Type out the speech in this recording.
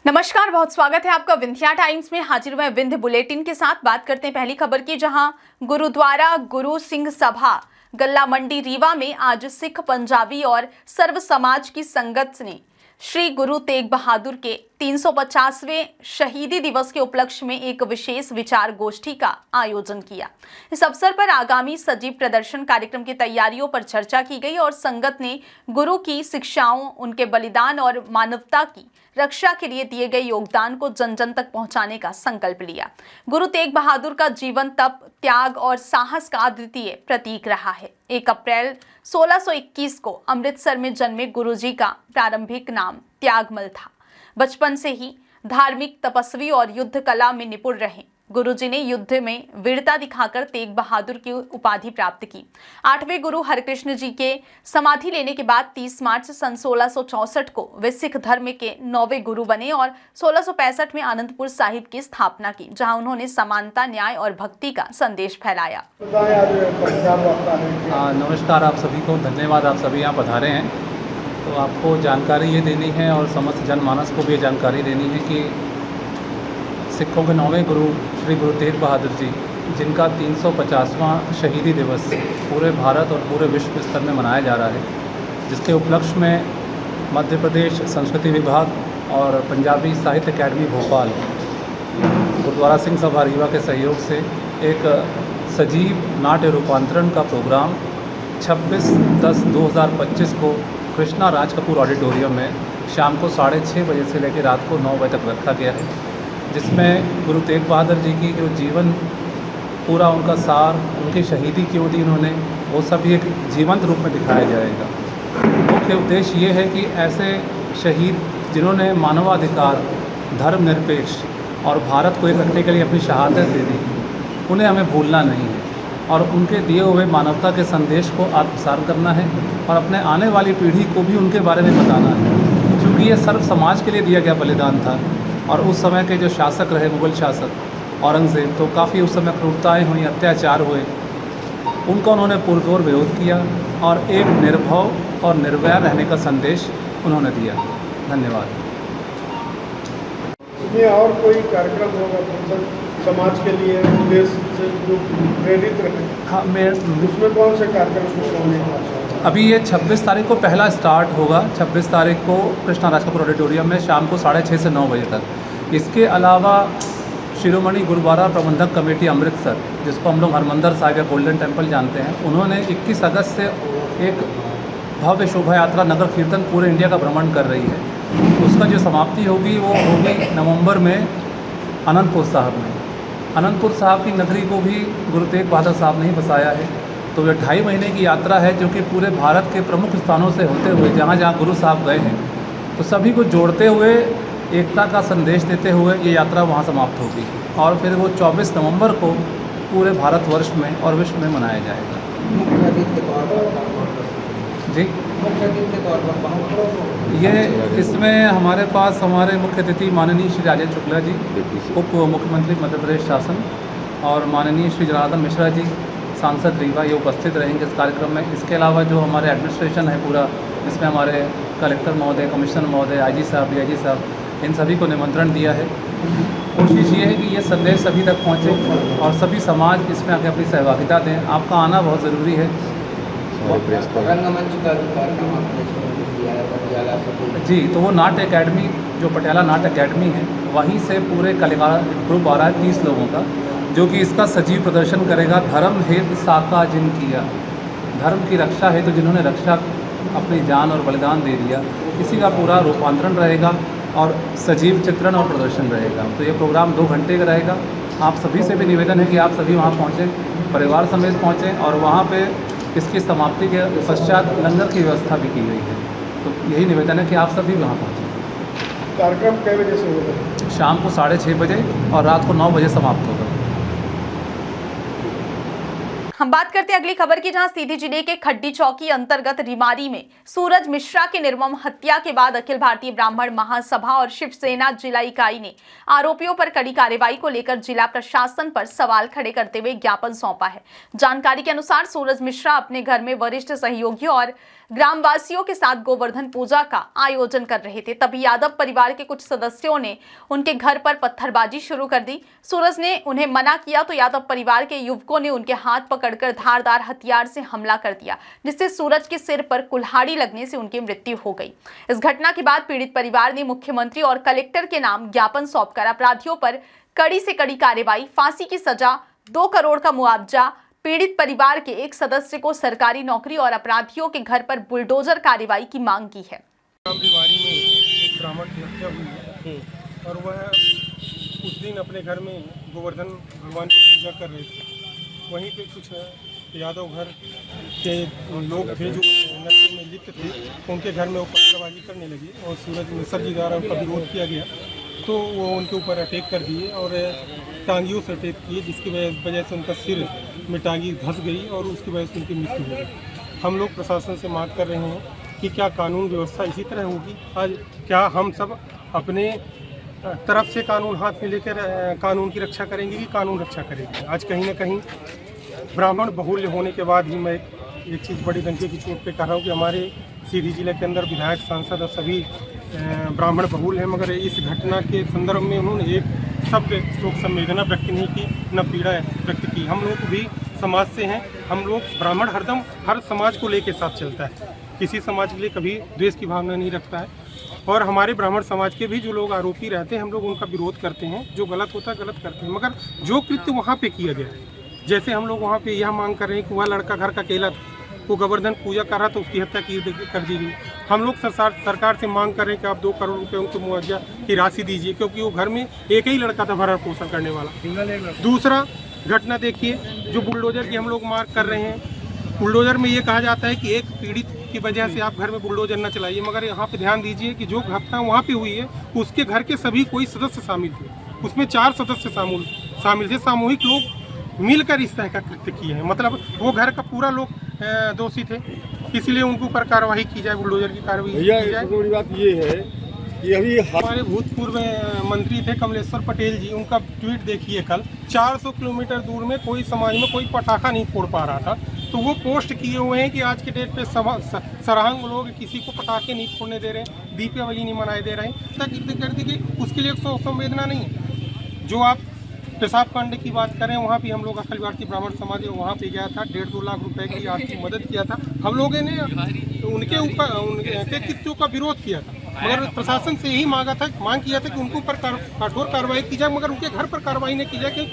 नमस्कार, बहुत स्वागत है आपका विंध्या टाइम्स में। हाजिर हुए विंध्य बुलेटिन के साथ बात करते हैं पहली खबर की, जहां गुरुद्वारा गुरु सिंह सभा गल्ला मंडी रीवा में आज सिख, पंजाबी और सर्व समाज की संगत ने श्री गुरु तेग बहादुर के 350वें शहीदी दिवस के उपलक्ष्य में एक विशेष विचार गोष्ठी का आयोजन किया। इस अवसर पर आगामी सजीव प्रदर्शन कार्यक्रम की तैयारियों पर चर्चा की गई और संगत ने गुरु की शिक्षाओं, उनके बलिदान और मानवता की रक्षा के लिए दिए गए योगदान को जन जन तक पहुंचाने का संकल्प लिया। गुरु तेग बहादुर का जीवन तप, त्याग और साहस का अद्वितीय प्रतीक रहा है। 1 अप्रैल 1621 को अमृतसर में जन्मे गुरुजी का प्रारंभिक नाम त्यागमल था। बचपन से ही धार्मिक, तपस्वी और युद्ध कला में निपुण रहे। गुरुजी ने युद्ध में वीरता दिखाकर तेग बहादुर की उपाधि प्राप्त की। 8वें गुरु हरिकृष्ण जी के समाधि लेने के बाद 30 मार्च सन 1664 को वे सिख धर्म के 9वें गुरु बने और 1665 में आनंदपुर साहिब की स्थापना की, जहां उन्होंने समानता, न्याय और भक्ति का संदेश फैलाया। नमस्कार आप सभी को, धन्यवाद आप सभी यहाँ पधारे हैं। तो आपको जानकारी ये देनी है और समस्त जनमानस को भी ये जानकारी देनी है कि सिखों के 9वें गुरु श्री गुरु तेग बहादुर जी, जिनका 350वां शहीदी दिवस पूरे भारत और पूरे विश्व स्तर में मनाया जा रहा है, जिसके उपलक्ष्य में मध्य प्रदेश संस्कृति विभाग और पंजाबी साहित्य अकेडमी भोपाल, गुरुद्वारा सिंह सभा रीवा के सहयोग से एक सजीव नाट्य रूपांतरण का प्रोग्राम 26/10/2025 को कृष्णा राज कपूर ऑडिटोरियम में शाम को 6:30 बजे से लेकर रात को 9 बजे तक रखा गया है, जिसमें गुरु तेग बहादुर जी की जो जीवन पूरा उनका सार, उनकी शहीदी क्यों दी उन्होंने, वो सभी एक जीवंत रूप में दिखाया जाएगा। मुख्य उद्देश्य ये है कि ऐसे शहीद जिन्होंने मानवाधिकार, धर्मनिरपेक्ष और भारत को एक रखने के लिए अपनी शहादत दे दी, उन्हें हमें भूलना नहीं है और उनके दिए हुए मानवता के संदेश को आत्मसात करना है और अपने आने वाली पीढ़ी को भी उनके बारे में बताना है, क्योंकि ये सर्व समाज के लिए दिया गया बलिदान था। और उस समय के जो शासक रहे, मुग़ल शासक औरंगज़ेब, तो काफ़ी उस समय क्रूरताएँ हुई, अत्याचार हुए, उनका उन्होंने पुरजोर विरोध किया और एक निर्भव और निर्भय रहने का संदेश उन्होंने दिया। धन्यवाद। इसमें और कोई कार्यक्रम होगा समाज के लिए उद्देश्य से जो प्रेरित रहे? हाँ, उसमें कौन से कार्यक्रम होने हैं? अभी ये 26 तारीख को पहला स्टार्ट होगा। 26 तारीख को कृष्णा राज कपूर ऑडिटोरियम में शाम को 6:30 से 9 बजे तक। इसके अलावा शिरोमणि गुरुद्वारा प्रबंधक कमेटी अमृतसर, जिसको हम लोग हरमंदिर साहिब या गोल्डन टेम्पल जानते हैं, उन्होंने 21 अगस्त से एक भव्य शोभा यात्रा नगर कीर्तन पूरे इंडिया का भ्रमण कर रही है। उसका जो समाप्ति होगी वो होगी नवंबर में अनंतपुर साहिब में। अनंतपुर साहिब की नगरी को भी गुरु तेग बहादुर साहब ने ही बसाया है। तो ये 2.5 महीने की यात्रा है, जो कि पूरे भारत के प्रमुख स्थानों से होते हुए जहाँ जहाँ गुरु साहब गए हैं, तो सभी को जोड़ते हुए एकता का संदेश देते हुए ये यात्रा वहाँ समाप्त होगी और फिर वो 24 नवंबर को पूरे भारतवर्ष में और विश्व में मनाया जाएगा। जी, ये इसमें हमारे पास हमारे मुख्य अतिथि माननीय श्री राजेंद्र शुक्ला जी, उप मुख्यमंत्री मध्य प्रदेश शासन, और माननीय श्री जनार्दन मिश्रा जी, सांसद रीवा, ये उपस्थित रहेंगे इस कार्यक्रम में। इसके अलावा जो हमारे एडमिनिस्ट्रेशन है पूरा, इसमें हमारे कलेक्टर महोदय, कमिश्नर महोदय, आईजी साहब, डीआईजी साहब, इन सभी को निमंत्रण दिया है। कोशिश ये है कि ये संदेश सभी तक पहुँचे और सभी समाज इसमें आके अपनी सहभागिता दें। आपका आना बहुत ज़रूरी है। रंगमंच का कार्यक्रम जी, तो वो नाट्य अकेडमी, जो पटियाला नाट्य अकेडमी है, वहीं से पूरे कलाकार ग्रुप आ रहा है 30 लोगों का, जो कि इसका सजीव प्रदर्शन करेगा। धर्म हेतु साका जिन किया, धर्म की रक्षा हेतु जिन्होंने रक्षा अपनी जान और बलिदान दे दिया, इसी का पूरा रूपांतरण रहेगा और सजीव चित्रण और प्रदर्शन रहेगा। तो ये प्रोग्राम 2 घंटे का रहेगा। आप सभी से भी निवेदन है कि आप सभी वहाँ पहुँचें, परिवार समेत पहुँचें और वहाँ पे इसकी समाप्ति के पश्चात लंगर की व्यवस्था भी की गई है। तो यही निवेदन है कि आप सभी वहाँ पहुँचें। कार्यक्रम कै बजे से होगा? शाम को 6:30 बजे और रात को 9 बजे समाप्त होगा। हम बात करते हैं अगली खबर की, जहां सीधी जिले के खड्डी चौकी अंतर्गत रिमारी में सूरज मिश्रा की निर्मम हत्या के बाद अखिल भारतीय ब्राह्मण महासभा और शिवसेना जिला इकाई ने आरोपियों पर कड़ी कार्रवाई को लेकर जिला प्रशासन पर सवाल खड़े करते हुए ज्ञापन सौंपा है। जानकारी के अनुसार सूरज मिश्रा अपने घर में वरिष्ठ सहयोगियों और ग्रामवासियों के साथ गोवर्धन पूजा का आयोजन कर रहे थे, तभी यादव परिवार के कुछ सदस्यों ने उनके घर पर पत्थरबाजी शुरू कर दी। सूरज ने उन्हें मना किया तो यादव परिवार के युवकों ने उनके हाथ पकड़कर धारदार हथियार से हमला कर दिया, जिससे सूरज के सिर पर कुल्हाड़ी लगने से उनकी मृत्यु हो गई। इस घटना के बाद पीड़ित परिवार ने मुख्यमंत्री और कलेक्टर के नाम ज्ञापन सौंपकर अपराधियों पर कड़ी से कड़ी कार्रवाई, फांसी की सजा, 2 करोड़ का मुआवजा, पीड़ित परिवार के एक सदस्य को सरकारी नौकरी और अपराधियों के घर पर बुलडोजर कार्रवाई की मांग की है। रिवारी में एक ब्राह्मण की हत्या हुई है और वह उस दिन अपने घर में गोवर्धन भगवान की पूजा कर रहे थे। वहीं पे कुछ यादव घर के लोग थे जो नशे में लिप्त थे, उनके घर में वो पत्थरबाजी करने लगे और सूरज मिश्रा जी द्वारा उनका विरोध किया गया तो वो उनके ऊपर अटैक कर दिए और टांगियों से अटैक किए, जिसकी वजह से उनका सिर में टांगी धंस गई और उसकी वजह से उनकी मृत्यु हो गई। हम लोग प्रशासन से मांग कर रहे हैं कि क्या कानून व्यवस्था इसी तरह होगी? आज क्या हम सब अपने तरफ से कानून हाथ में लेकर कानून की रक्षा करेंगे कि कानून रक्षा करेंगे? आज कहीं ना कहीं ब्राह्मण बहुल्य होने के बाद भी मैं एक चीज़ बड़ी डंके की चोट पे कह रहा हूँ कि हमारे सीधी जिले के अंदर विधायक, सांसद और सभी ब्राह्मण बहुल हैं, मगर इस घटना के संदर्भ में उन्होंने एक शब्द शोक संवेदना व्यक्त नहीं की, न पीड़ा व्यक्त की। हम लोग भी समाज से हैं, हम लोग ब्राह्मण हरदम हर समाज को लेके साथ चलता है, किसी समाज के लिए कभी द्वेष की भावना नहीं रखता है। और हमारे ब्राह्मण समाज के भी जो लोग आरोपी रहते हैं, हम लोग उनका विरोध करते हैं, जो गलत होता है गलत करते हैं, मगर जो कृत्य वहाँ पे किया गया है, जैसे हम लोग वहाँ पे यह मांग कर रहे हैं कि वह लड़का घर का अकेला था, वो गोवर्धन पूजा कर रहा था, उसकी हत्या कर दी गई। हम लोग सरकार से मांग कर रहे हैं कि आप 2 करोड़ रुपए उनको मुआवजा की राशि दीजिए, क्योंकि वो घर में एक ही लड़का था भरण पोषण करने वाला। दूसरा घटना देखिए, जो बुलडोजर की हम लोग मांग कर रहे हैं, बुलडोजर में ये कहा जाता है कि एक पीड़ित की वजह से आप घर में बुलडोजर न चलाइए, मगर यहाँ पे ध्यान दीजिए कि जो घटना वहाँ पे हुई है उसके घर के सभी कोई सदस्य शामिल थे, उसमें 4 सदस्य शामिल थे, सामूहिक लोग मिलकर इस तरह का कृत्य किए हैं। मतलब वो घर का पूरा लोग दोषी थे, इसलिए उनके ऊपर कार्रवाई की जाए, बुलडोजर की कार्रवाई की जाए। सबसे बड़ी बात ये है कि अभी हमारे भूतपूर्व मंत्री थे कमलेश्वर पटेल जी, उनका ट्वीट देखिए कल, 400 किलोमीटर दूर में कोई समाज में कोई पटाखा नहीं फोड़ पा रहा था, तो वो पोस्ट किए हुए हैं कि आज के डेट पे सराहंग लोग किसी को पटाखे नहीं फोड़ने दे रहे हैं, दीपावली नहीं मनाए दे रहे हैं, तक कर दी कि उसके लिए शोक संवेदना नहीं है। जो आप पेशाब कांड की बात करें, वहाँ भी हम लोग अखिल भारतीय ब्राह्मण समाज वहाँ पे गया था, 1.5-2 लाख रुपए की आर्थिक मदद किया था। हम लोगों ने उनके ऊपर उनके कृत्यों का विरोध किया था, मगर प्रशासन से यही मांग किया था कि उनके ऊपर कठोर कार्रवाई की जाए, मगर उनके घर पर कार्रवाई नहीं की जाए कि